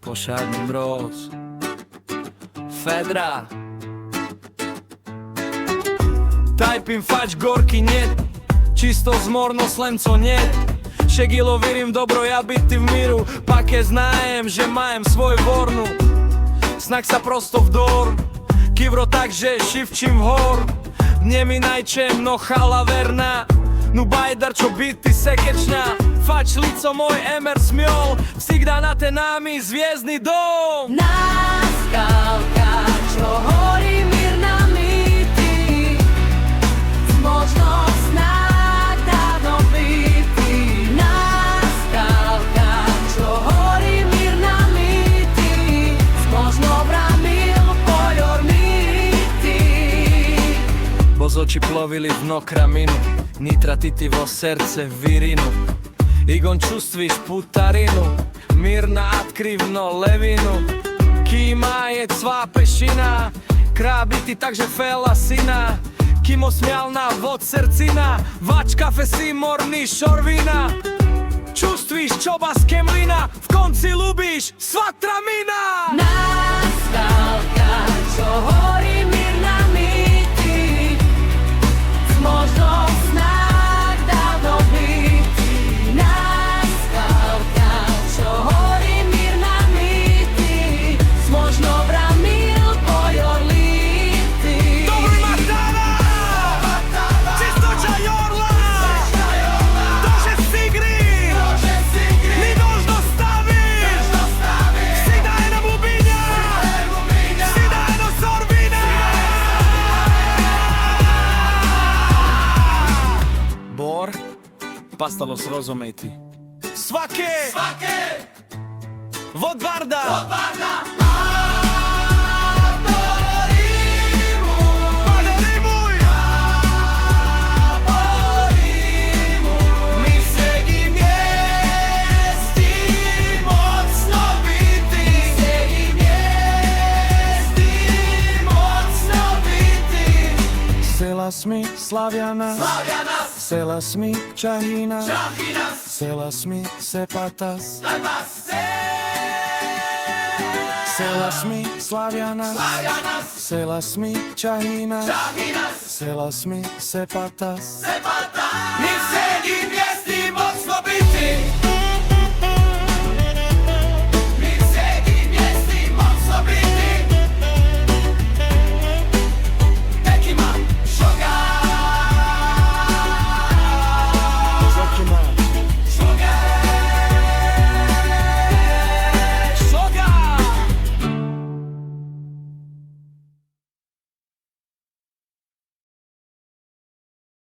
pošaljem roz Fedra Tajpim fać gorki njet Čisto zmorno slemco njet Šegilo vidim dobro ja biti v miru Pak je znajem, že majem svoj vornu Snak sa prosto vdor Kivro tak, že šivčim vhor Dnje mi najčemno hala verna Nu bajdar čo biti sekečna Fać lico moj emer smjol Всегда na te nami zvijezdni dom Naskalka čo hori mirna mi ti Možno snak davno biti Naskalka čo hori mirna mi ti Možno vramil poljor mi ti Boz oči plovili dno kraminu Nitra titivo srce virinu Igon čustviš putarinu Mirna atkrivno levinu Kima je cva pešina Kra biti takže fela sina Kimo smjalna vod srcina Vač kafe simorni šorvina Čustviš čoba s kemlina V konci lubiš sva tramina Naskalka čo hori mirna mi ti Možno snak davno biti Naskalka čo hori mirna mi ti Možno vramil poljor liti Dobri matana Čistoća jorla Dože sigri Ni nožno staviš Si daje nam ubinja Si daje nam sorbina Bor Pastalo s rozometi Svake Vodbarda Mi segim jesti Mocno biti Segim jesti Mocno biti Sela smi Slavjana Sela smi Čahina Sela smi Sepatas Sela smi Slavjana Sela smi Čahina Sela smi Sepatas Mi segim